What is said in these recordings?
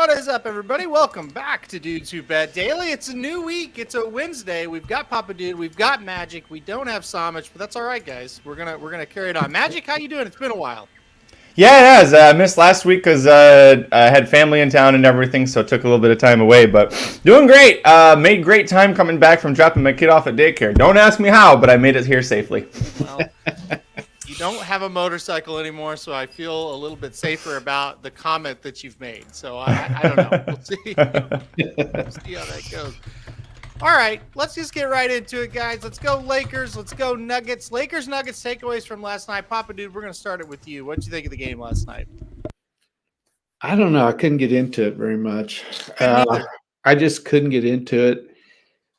What is up, everybody? Welcome back to Dudes Who Bet Daily. It's a new week. It's a Wednesday. We've got Papa Dude. We've got Magic. We don't have Somich, but that's all right, guys. We're gonna carry it on. Magic, how you doing? It's been a while. Yeah, it has. I missed last week because I had family in town and everything, so it took a little bit of time away. But doing great. Made great time coming back from dropping my kid off at daycare. Don't ask me how, but I made it here safely. Well, you don't have a motorcycle anymore, so I feel a little bit safer about the comment that you've made. So I don't know. We'll see. We'll see how that goes. All right, let's just get right into it, guys. Let's go Lakers. Let's go Nuggets. Lakers Nuggets takeaways from last night. Papa Dude, we're going to start it with you. What did you think of the game last night? I don't know. I couldn't get into it very much. I just couldn't get into it.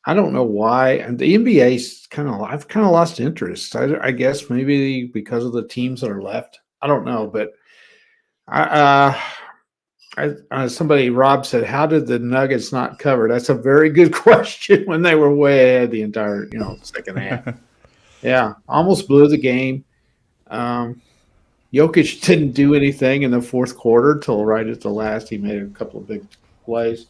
I don't know why. And the NBA's I've kind of lost interest. I guess maybe because of the teams that are left. I don't know, but somebody, Rob said, how did the Nuggets not cover? That's a very good question when they were way ahead the entire, second half. Yeah, almost blew the game. Jokic didn't do anything in the fourth quarter till right at the last. He made a couple of big plays.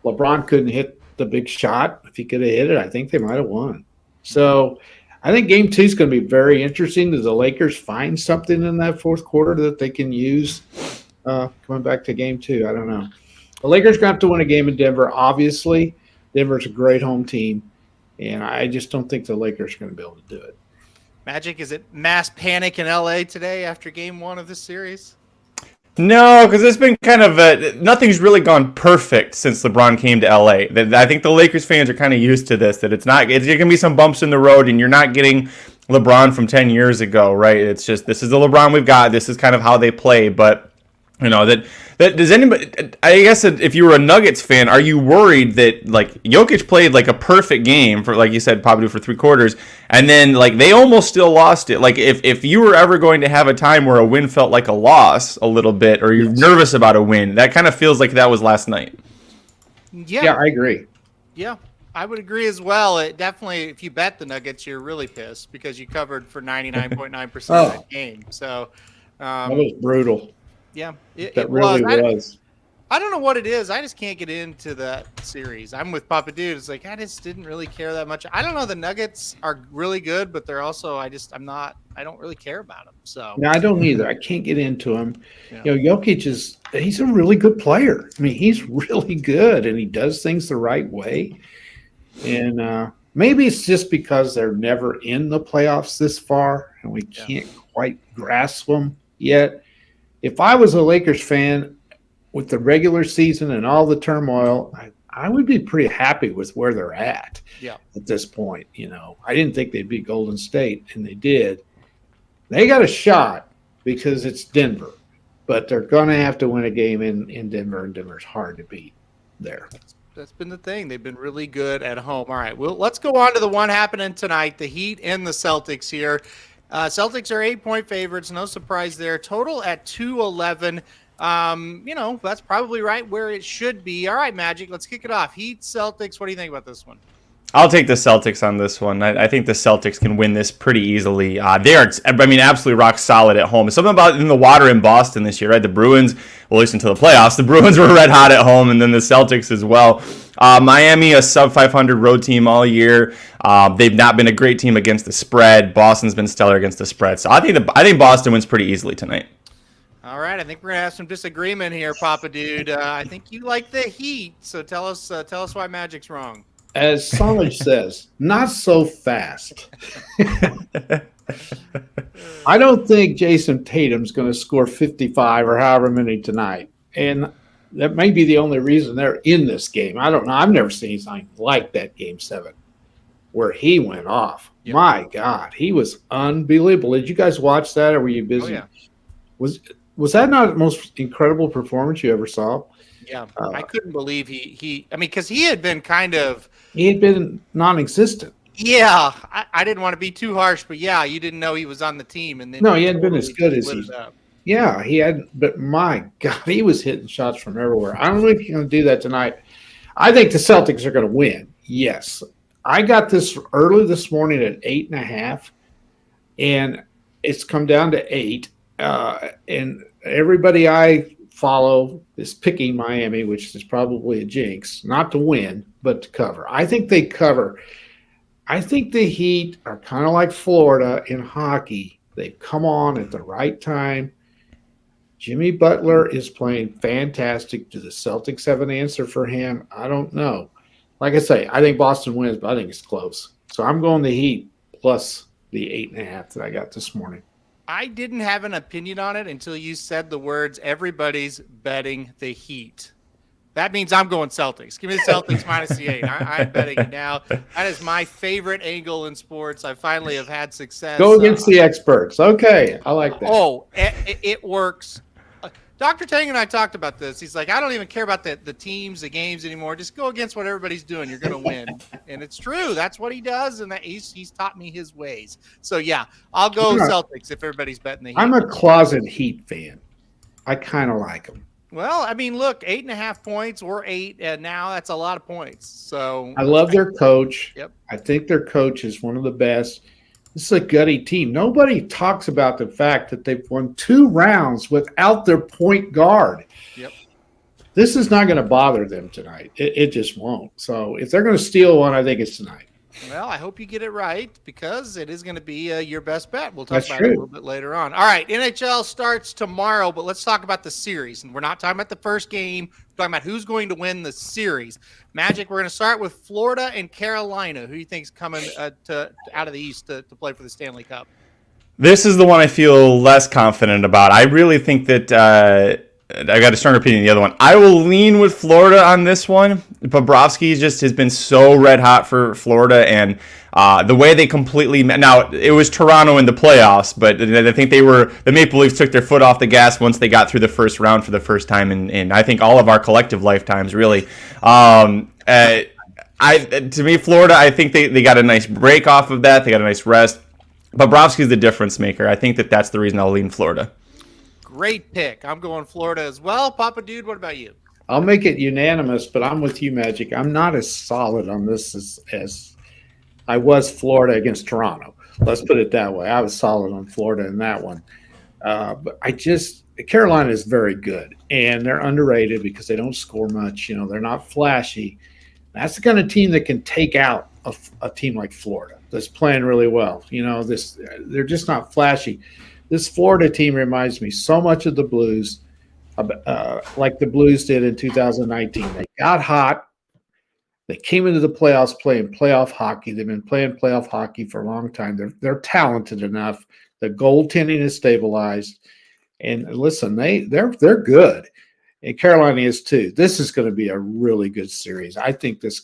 LeBron couldn't hit the big shot. If he could have hit it, I think they might have won. So I think game 2 is going to be very interesting. Does the Lakers find something in that fourth quarter that they can use coming back to game 2? I don't know. The Lakers going to have to win a game in Denver. Obviously, Denver's a great home team, and I just don't think the Lakers are going to be able to do it. Magic, is it mass panic in LA today after game 1 of this series? No, because it's been kind of nothing's really gone perfect since LeBron came to LA. I think the Lakers fans are kind of used to this, that it's going to be some bumps in the road, and you're not getting LeBron from 10 years ago, right? It's just, this is the LeBron we've got. This is kind of how they play, but that does anybody? I guess if you were a Nuggets fan, are you worried that Jokic played a perfect game for, like you said, probably for 3 quarters, and then they almost still lost it? If you were ever going to have a time where a win felt like a loss a little bit, or you're nervous about a win, that kind of feels like that was last night. Yeah, I agree. Yeah, I would agree as well. It definitely, if you bet the Nuggets, you're really pissed because you covered for 99.9% of that game. So that was brutal. Yeah, it really was. I don't know what it is. I just can't get into that series. I'm with Papa Dude. It's I just didn't really care that much. I don't know. The Nuggets are really good, but they're also, I don't really care about them. So no, I don't either. I can't get into him. Yeah. Jokic he's a really good player. I mean, he's really good, and he does things the right way. And maybe it's just because they're never in the playoffs this far, and we can't quite grasp them yet. If I was a Lakers fan with the regular season and all the turmoil, I would be pretty happy with where they're at this point. I didn't think they'd beat Golden State, and they did. They got a shot because it's Denver, but they're going to have to win a game in Denver, and Denver's hard to beat there. That's been the thing. They've been really good at home. All right, well, let's go on to the one happening tonight, the Heat and the Celtics here. Celtics are 8-point favorites. No surprise there. Total at 211. That's probably right where it should be. All right, Magic, let's kick it off. Heat, Celtics. What do you think about this one? I'll take the Celtics on this one. I think the Celtics can win this pretty easily. They are, absolutely rock solid at home. It's something about in the water in Boston this year, right? The Bruins, well, at least until the playoffs, the Bruins were red hot at home, and then the Celtics as well. Miami, a sub-500 road team all year. They've not been a great team against the spread. Boston's been stellar against the spread. So I think Boston wins pretty easily tonight. All right, I think we're gonna have some disagreement here, Papa Dude. I think you like the Heat, so tell us why Magic's wrong. As Somich says, not so fast. I don't think Jason Tatum's going to score 55 or however many tonight. And that may be the only reason they're in this game. I don't know. I've never seen something like that Game 7 where he went off. Yep. My God, he was unbelievable. Did you guys watch that, or were you busy? Oh, yeah. Was that not the most incredible performance you ever saw? Yeah, I couldn't believe because he had been he had been non-existent. Yeah, I didn't want to be too harsh, but yeah, you didn't know he was on the team, and then no, he hadn't been as good as he. Yeah, he had, but my God, he was hitting shots from everywhere. I don't know if he's going to do that tonight. I think the Celtics are going to win. Yes, I got this early this morning at 8.5, and it's come down to 8. And everybody I follow is picking Miami, which is probably a jinx, not to win, but to cover. I think they cover. I think the Heat are kind of like Florida in hockey. They've come on at the right time. Jimmy Butler is playing fantastic. Do the Celtics have an answer for him? I don't know. Like I say, I think Boston wins, but I think it's close. So I'm going the Heat plus the 8.5 that I got this morning. I didn't have an opinion on it until you said the words, everybody's betting the Heat. That means I'm going Celtics. Give me the Celtics minus the 8. I'm betting it now. That is my favorite angle in sports. I finally have had success. Go against the experts. Okay, I like that. Oh, it works. Dr. Tang and I talked about this. He's like, I don't even care about the teams, the games anymore. Just go against what everybody's doing. You're going to win. And it's true. That's what he does, and he's taught me his ways. So, yeah, I'll go Celtics if everybody's betting the Heat. I'm a closet Heat fan. I kind of like them. Well, I mean, look, 8.5 points or 8 now. That's a lot of points. So I love their coach. Yep. I think their coach is one of the best. This is a gutty team. Nobody talks about the fact that they've won 2 rounds without their point guard. Yep. This is not going to bother them tonight. It just won't. So if they're going to steal one, I think it's tonight. Well, I hope you get it right because it is going to be your best bet. We'll talk about it a little bit later on. All right, NHL starts tomorrow, but let's talk about the series. And we're not talking about the first game. We're talking about who's going to win the series. Magic, we're going to start with Florida and Carolina. Who do you think is coming out of the East to play for the Stanley Cup? This is the one I feel less confident about. I really think that I got a stronger opinion than the other one. I will lean with Florida on this one. Bobrovsky just has been so red hot for Florida, and the way they completely now it was Toronto in the playoffs, but I think the Maple Leafs took their foot off the gas once they got through the first round for the first time in I think all of our collective lifetimes, really. To me, Florida, I think they got a nice break off of that. They got a nice rest. Bobrovsky's the difference maker. I think that's the reason I'll lean Florida. Great pick. I'm going Florida as well. Papa Dude, what about you? I'll make it unanimous, but I'm with you, Magic. I'm not as solid on this as I was Florida against Toronto. Let's put it that way. I was solid on Florida in that one. But Carolina is very good, and they're underrated because they don't score much. They're not flashy. That's the kind of team that can take out a team like Florida that's playing really well. They're just not flashy. This Florida team reminds me so much of the Blues, like the Blues did in 2019. They got hot. They came into the playoffs playing playoff hockey. They've been playing playoff hockey for a long time. They're talented enough. The goaltending is stabilized. And listen, they're good. And Carolina is too. This is going to be a really good series. I think this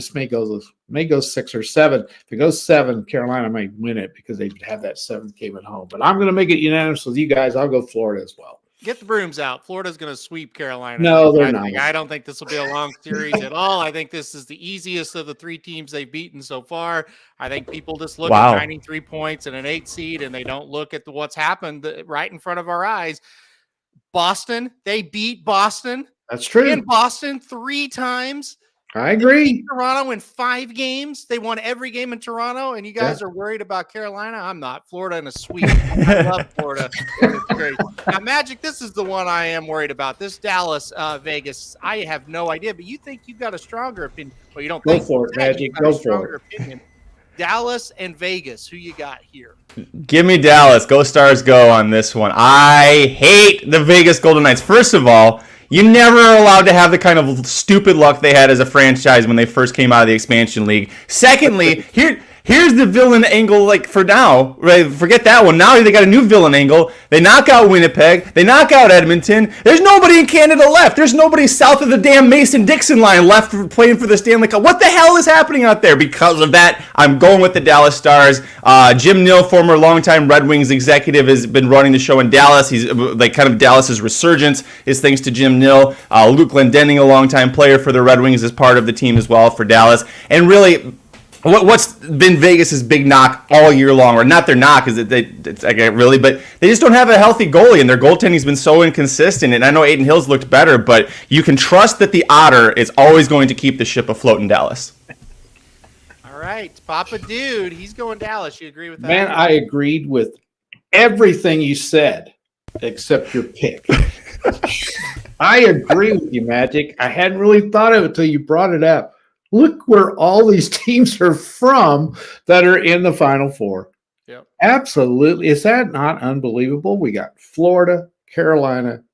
may go 6 or 7. If it goes 7, Carolina might win it because they have that 7th game at home. But I'm going to make it unanimous with you guys. I'll go Florida as well. Get the brooms out. Florida's going to sweep Carolina. No, they're not. I don't think this will be a long series at all. I think this is the easiest of the 3 teams they've beaten so far. I think people just look at 93 points and an 8 seed, and they don't look at what's happened right in front of our eyes. Boston, they beat Boston. That's true. In Boston 3 times. I agree. Toronto in 5 games. They won every game in Toronto, and you guys are worried about Carolina. I'm not. Florida in a sweep. I love Florida. It's great. Now, Magic, this is the one I am worried about. This Dallas, Vegas. I have no idea, but you think you've got a stronger opinion. Well, you don't think. Go for it, Magic. Go for it. Opinion. Dallas and Vegas. Who you got here? Give me Dallas. Go Stars go on this one. I hate the Vegas Golden Knights. First of all, you never are allowed to have the kind of stupid luck they had as a franchise when they first came out of the expansion league. Secondly, here's the villain angle for now. Right? Forget that one. Now they got a new villain angle. They knock out Winnipeg. They knock out Edmonton. There's nobody in Canada left. There's nobody south of the damn Mason-Dixon line left playing for the Stanley Cup. What the hell is happening out there? Because of that, I'm going with the Dallas Stars. Jim Nill, former longtime Red Wings executive, has been running the show in Dallas. He's kind of Dallas's resurgence is thanks to Jim Nill. Luke Glendening, a longtime player for the Red Wings, is part of the team as well for Dallas. And really, what's been Vegas' big knock all year long, or not their knock, is that but they just don't have a healthy goalie, and their goaltending's been so inconsistent. And I know Aiden Hill's looked better, but you can trust that the Otter is always going to keep the ship afloat in Dallas. All right, Papa Dude, he's going Dallas. You agree with that? Man, I agreed with everything you said except your pick. I agree with you, Magic. I hadn't really thought of it until you brought it up. Look where all these teams are from that are in the Final Four. Yep. Absolutely. Is that not unbelievable? We got Florida, Carolina,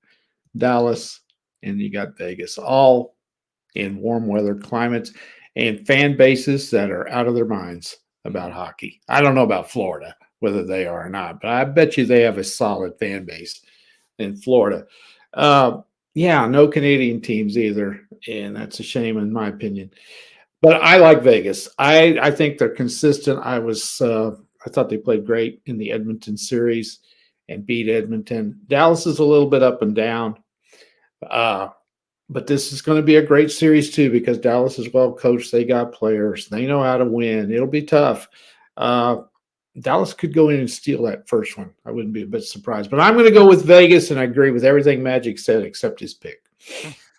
Dallas, and you got Vegas, all in warm weather climates and fan bases that are out of their minds about hockey. I don't know about Florida, whether they are or not, but I bet you they have a solid fan base in Florida. Yeah, no Canadian teams either, and that's a shame in my opinion. But I like Vegas. I think they're consistent. I thought they played great in the Edmonton series and beat Edmonton. Dallas is a little bit up and down. But this is going to be a great series too because Dallas is well coached. They got players. They know how to win. It'll be tough. Dallas could go in and steal that first one. I wouldn't be a bit surprised. But I'm going to go with Vegas, and I agree with everything Magic said except his pick.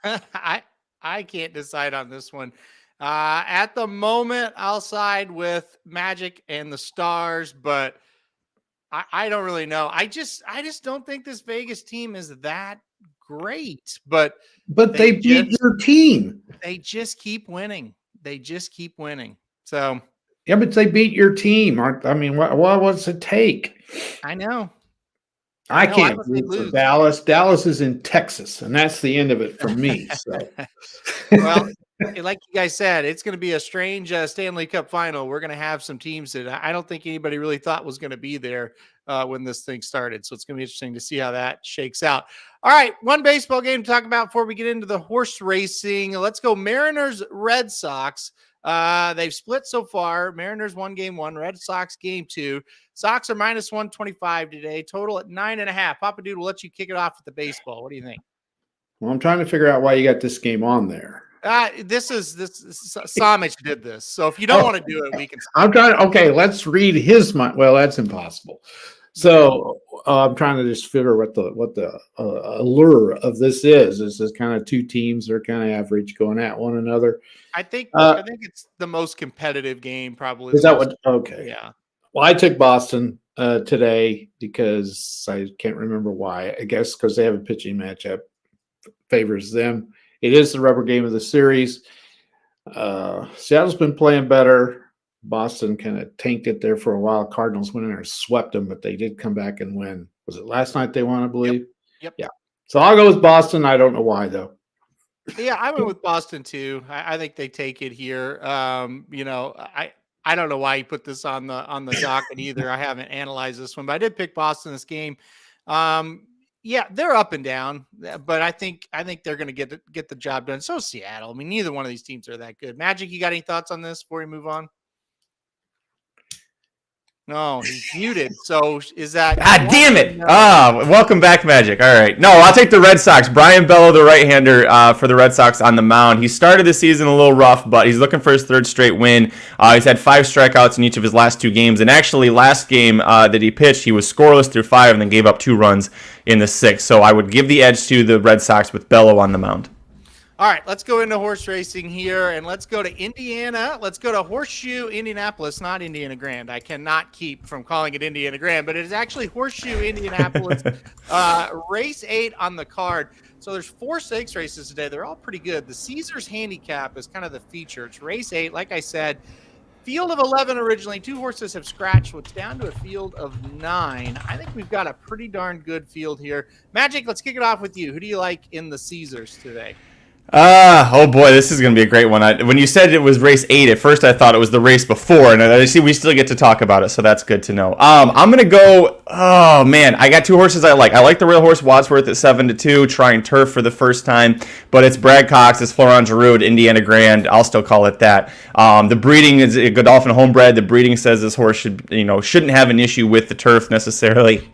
I can't decide on this one. At the moment, I'll side with Magic and the Stars, but I don't really know. I just don't think this Vegas team is that great. But they beat your team. They just keep winning. So yeah, but they beat your team. I mean, what does it take? I know. I can't root for Dallas. Dallas is in Texas, and that's the end of it for me. So. Well, like you guys said, it's going to be a strange Stanley Cup final. We're going to have some teams that I don't think anybody really thought was going to be there when this thing started. So it's going to be interesting to see how that shakes out. All right, one baseball game to talk about before we get into the horse racing. Let's go Mariners, Red Sox. They've split so far. Mariners won game 1, Red Sox game 2. Sox are minus 125 today, total at 9.5. Papa Dude will let you kick it off with the baseball. What do you think? Well, I'm trying to figure out why you got this game on there. This Somich did this. So if you don't want to do it, we can. I'm trying. Okay, let's read his mind. Well, that's impossible. So I'm trying to just figure what the allure of this is. Is this kind of two teams that are kind of average going at one another? I think it's the most competitive game probably. Is that what? Okay. Yeah. Well, I took Boston today because I can't remember why. I guess because they have a pitching matchup favors them. It is the rubber game of the series. Seattle's been playing better. Boston kind of tanked it there for a while. Cardinals went in there and swept them, but they did come back and win. Was it last night they won, I believe? Yep. Yeah. So I'll go with Boston. I don't know why, though. Yeah, I went with Boston, too. I think they take it here. I don't know why you put this on the docket either. I haven't analyzed this one, but I did pick Boston this game. Yeah, they're up and down, but I think they're going to get the job done. So Seattle. I mean, neither one of these teams are that good. Magic, you got any thoughts on this before we move on? No, he's muted. So is that? God damn it! Welcome back, Magic. All right. No, I'll take the Red Sox. Brian Bello, the right-hander for the Red Sox on the mound. He started the season a little rough, but he's looking for his third straight win. He's had 5 strikeouts in each of his last 2 games, and actually last game that he pitched, he was scoreless through 5 and then gave up 2 runs in the 6th. So I would give the edge to the Red Sox with Bello on the mound. All right, let's go into horse racing here, and let's go to Indiana. Let's go to Horseshoe Indianapolis, not Indiana Grand. I cannot keep from calling it Indiana Grand, but it is actually Horseshoe Indianapolis. Race 8 on the card. So there's 4 stakes races today. They're all pretty good. The Caesars Handicap is kind of the feature. It's race 8, like I said. Field of 11 originally. 2 horses have scratched, so it's down to a field of 9. I think we've got a pretty darn good field here. Magic, let's kick it off with you. Who do you like in the Caesars today? Oh boy, this is going to be a great one. When you said it was race 8, at first I thought it was the race before, and I see we still get to talk about it, so that's good to know. I'm going to go, oh man, I got 2 horses I like. I like the Real Horse Wadsworth at 7-2, trying turf for the first time, but it's Brad Cox, it's Florent Giroux, Indiana Grand, I'll still call it that. The breeding is a Godolphin homebred. The breeding says this horse shouldn't have an issue with the turf necessarily.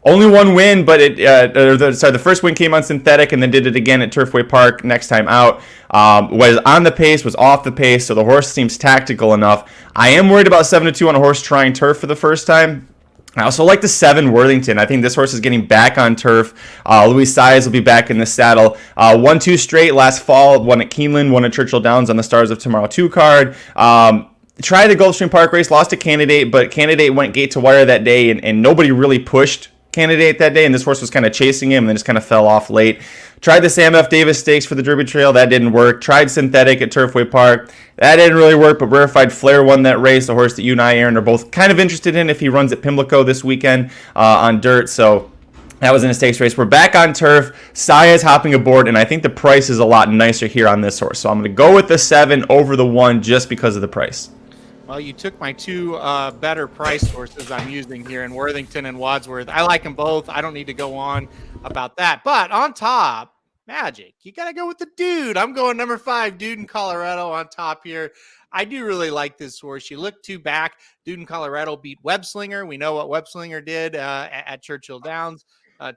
Only 1 win, but the first win came on synthetic and then did it again at Turfway Park next time out. Was on the pace, was off the pace, so the horse seems tactical enough. I am worried about 7-2 on a horse trying turf for the first time. I also like the 7 Worthington. I think this horse is getting back on turf. Louis Saez will be back in the saddle. 1-2 straight last fall, won at Keeneland, won at Churchill Downs on the Stars of Tomorrow 2 card. Tried the Gulfstream Park race, lost to Candidate, but Candidate went gate to wire that day, and nobody really pushed candidate that day, and this horse was kind of chasing him and then just kind of fell off late. Tried the Sam F. Davis Stakes for the Derby Trail. That didn't work. Tried Synthetic at Turfway Park. That didn't really work, but Rarefied Flair won that race, a horse that you and I, Aaron, are both kind of interested in if he runs at Pimlico this weekend on dirt. So that was in a stakes race. We're back on turf. Saya's hopping aboard, and I think the price is a lot nicer here on this horse. So I'm going to go with the 7 over the 1 just because of the price. Well, you took my two better price horses I'm using here in Worthington and Wadsworth. I like them both. I don't need to go on about that. But on top, Magic, you got to go with the Dude. I'm going number 5, Dude in Colorado on top here. I do really like this horse. You look 2 back. Dude in Colorado beat Webslinger. We know what Webslinger did at Churchill Downs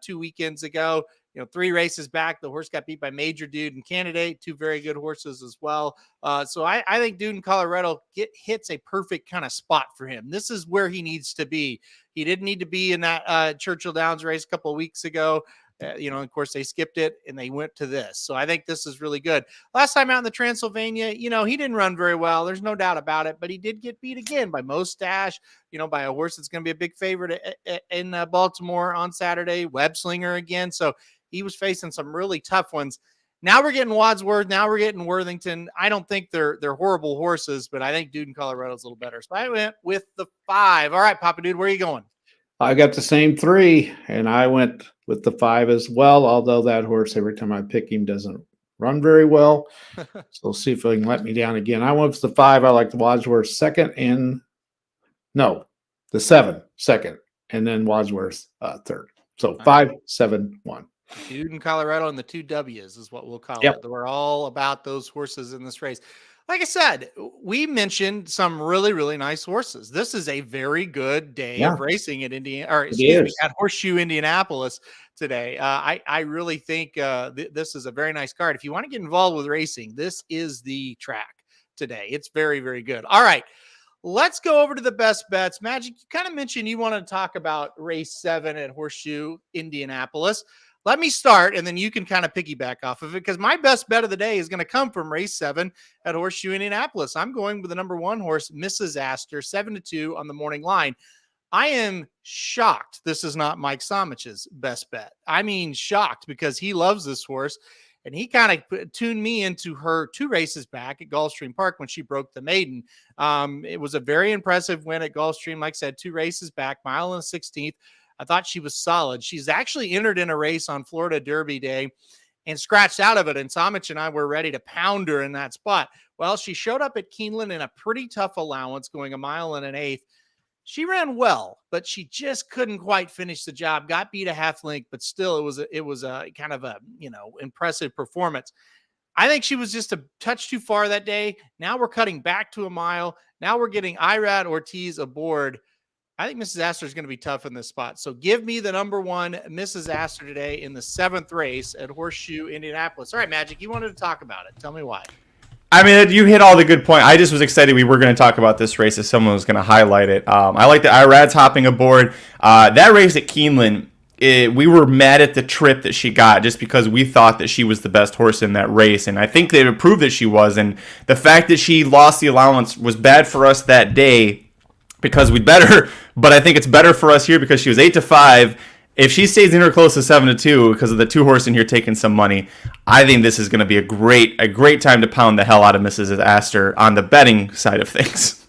2 weekends ago. 3 races back, the horse got beat by Major Dude and Candidate, 2 very good horses as well. So I think Dude in Colorado hits a perfect kind of spot for him. This is where he needs to be. He didn't need to be in that Churchill Downs race a couple of weeks ago. Of course, they skipped it and they went to this. So I think this is really good. Last time out in the Transylvania, he didn't run very well. There's no doubt about it, but he did get beat again by Mostache, by a horse that's going to be a big favorite in Baltimore on Saturday, Webslinger again. So he was facing some really tough ones. Now we're getting Wadsworth. Now we're getting Worthington. I don't think they're horrible horses, but I think Dude in Colorado is a little better. So I went with the 5. All right, Papa Dude, where are you going? I got the same 3, and I went with the 5 as well, although that horse, every time I pick him, doesn't run very well. So we'll see if he can let me down again. I went with the 5. I like the Wadsworth the 7 second, and then Wadsworth third. So 5, 7, 1. Dude in Colorado and the 2 W's is what we'll call Yep. it. We're all about those horses in this race. Like I said, we mentioned some really, really nice horses. This is a very good day of racing at at Horseshoe Indianapolis today. I really think this is a very nice card. If you want to get involved with racing, this is the track today. It's very, very good. All right. Let's go over to the best bets. Magic, you kind of mentioned you want to talk about race 7 at Horseshoe Indianapolis. Let me start, and then you can kind of piggyback off of it, because my best bet of the day is going to come from race 7 at Horseshoe Indianapolis. I'm going with the number 1 horse, Mrs. Astor, 7-2 on the morning line. I am shocked this is not Mike Somich's best bet. I mean, shocked, because he loves this horse, and he kind of tuned me into her 2 races back at Gulfstream Park when she broke the maiden. It was a very impressive win at Gulfstream. Like I said, 2 races back, mile and 16th. I thought she was solid. She's actually entered in a race on Florida Derby Day and scratched out of it. And Somich and I were ready to pound her in that spot. Well, she showed up at Keeneland in a pretty tough allowance, going a mile and an eighth. She ran well, but she just couldn't quite finish the job. Got beat a half length, but still it was a kind of a, impressive performance. I think she was just a touch too far that day. Now we're cutting back to a mile. Now we're getting Irad Ortiz aboard. I think Mrs. Astor is going to be tough in this spot. So give me the number 1 Mrs. Astor today in the 7th race at Horseshoe Indianapolis. All right, Magic, you wanted to talk about it. Tell me why. I mean, you hit all the good points. I just was excited we were going to talk about this race as someone was going to highlight it. I like that Irad's hopping aboard. That race at Keeneland, we were mad at the trip that she got just because we thought that she was the best horse in that race. And I think they proved that she was. And the fact that she lost the allowance was bad for us that day, because we'd bet her, but I think it's better for us here because she was 8-5. If she stays in her close to 7-2 because of the 2 horse in here taking some money, I think this is going to be a great time to pound the hell out of Mrs. Astor on the betting side of things.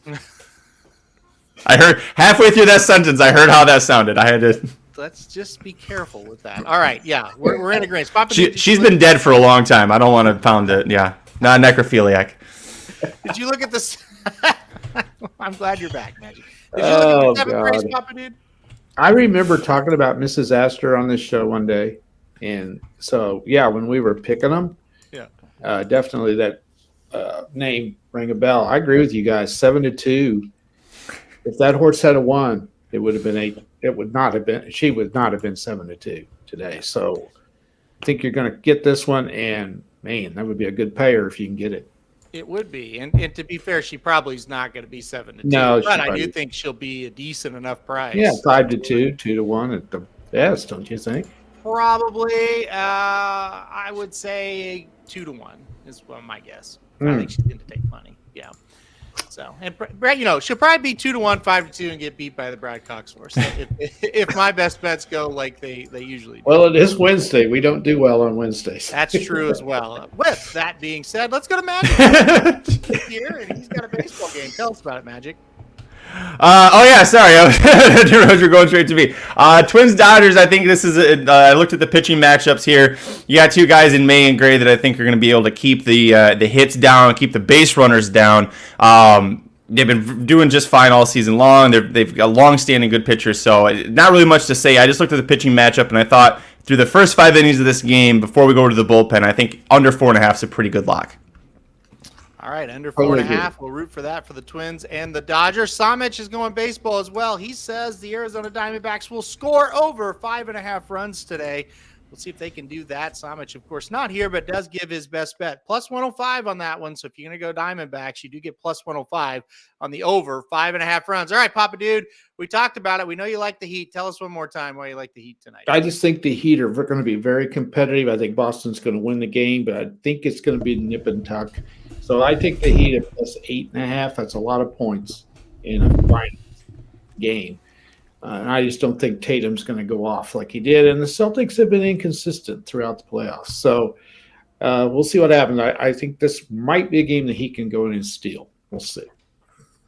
I heard halfway through that sentence, I heard how that sounded. I had to. Let's just be careful with that. All right, yeah, we're in agreement. She's been dead for a long time. I don't want to pound it. Yeah, not necrophiliac. Did you look at this? I'm glad you're back, Magic. Did you look at the 7th race, Papa Dude? I remember talking about Mrs. Astor on this show one day. And so, when we were picking them, definitely that name rang a bell. I agree with you guys. 7-2. If that horse had won, it would have been 8. It would not have been. She would not have been 7-2 today. So I think you're going to get this one, and man, that would be a good payer if you can get it. It would be, and to be fair, she probably is not going to be 7-2. No, but I do think she'll be a decent enough price. Yeah, 5-2, 2-1 at the best, don't you think? Probably, I would say 2-1 is my guess. I think she's going to take money. Yeah. So, and she'll probably be 2-1, 5-2, and get beat by the Brad Cox horse. If my best bets go like they usually do. Well, it is Wednesday. We don't do well on Wednesdays. That's true as well. With that being said, let's go to Magic here, and he's got a baseball game. Tell us about it, Magic. Sorry. You're going straight to me. Twins Dodgers. I think this is. I looked at the pitching matchups here. You got two guys in May and Gray that I think are going to be able to keep the hits down, keep the base runners down. They've been doing just fine all season long. They've got long-standing good pitchers, so not really much to say. I just looked at the pitching matchup and I thought through the first 5 innings of this game, before we go to the bullpen, I think under 4.5 is a pretty good lock. All right, under 4.5. We'll root for that for the Twins and the Dodgers. Somich is going baseball as well. He says the Arizona Diamondbacks will score over 5.5 runs today. We'll see if they can do that. Somich, of course, not here, but does give his best bet. Plus 105 on that one. So if you're going to go Diamondbacks, you do get plus 105 on the over 5.5 runs. All right, Papa Dude, we talked about it. We know you like the Heat. Tell us one more time why you like the Heat tonight. I just think the Heat are going to be very competitive. I think Boston's going to win the game, but I think it's going to be nip and tuck. So I take the Heat at plus 8.5. That's a lot of points in a fine game. And I just don't think Tatum's going to go off like he did. And the Celtics have been inconsistent throughout the playoffs. So we'll see what happens. I think this might be a game that he can go in and steal. We'll see.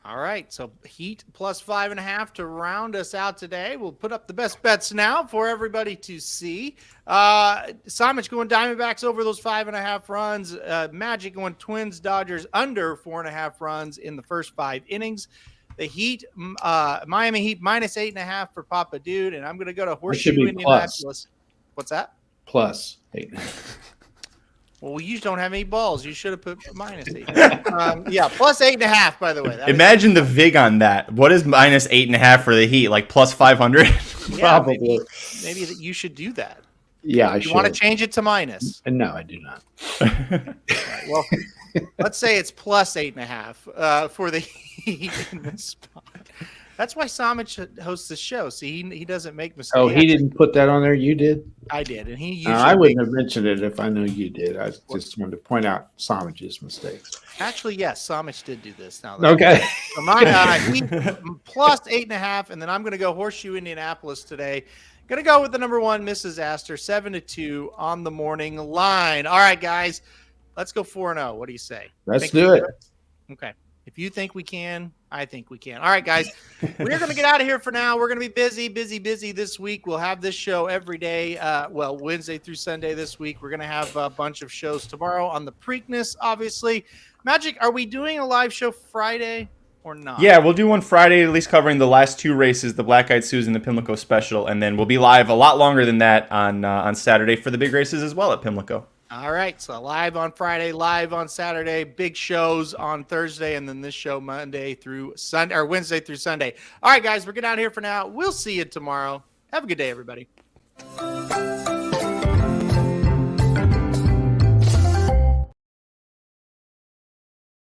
All right. So Heat plus 5.5 to round us out today. We'll put up the best bets now for everybody to see. Somich going Diamondbacks over those 5.5 runs. Magic going Twins Dodgers under 4.5 runs in the first 5 innings. The Heat, Miami Heat minus 8.5 for Papa Dude, and I'm going to go to Horseshoe Indianapolis. What's that? Plus 8.5. Well, you don't have any balls. You should have put minus 8. Plus 8.5. By the way, imagine the vig on that. What is minus 8.5 for the Heat? Like plus 500? Probably. Maybe that you should do that. Yeah, I should. You want to change it to minus? No, I do not. Right, well, let's say it's plus 8.5 for the Heat in this spot. That's why Somich hosts the show. See, he doesn't make mistakes. Oh, he didn't put that on there? You did? I did, and he usually I wouldn't have mentioned it if I knew you did. I just wanted to point out Somich's mistakes. Actually, yes, Somich did do this. Now, okay. So mine, Heat plus 8.5, and then I'm going to go Horseshoe Indianapolis today. Going to go with the number 1, Mrs. Astor, 7-2 on the morning line. All right, guys, let's go 4-0. What do you say? Let's do it. Okay. If you think we can, I think we can. All right, guys, we're going to get out of here for now. We're going to be busy this week. We'll have this show every day, Wednesday through Sunday this week. We're going to have a bunch of shows tomorrow on the Preakness, obviously. Magic, are we doing a live show Friday or not? Yeah, we'll do one Friday, at least covering the last 2 races, the Black Eyed Susan and the Pimlico Special, and then we'll be live a lot longer than that on Saturday for the big races as well at Pimlico. All right, so live on Friday, live on Saturday, big shows on Thursday, and then this show Monday through Sunday or Wednesday through Sunday. All right, guys, we're getting out of here for now. We'll see you tomorrow. Have a good day, everybody.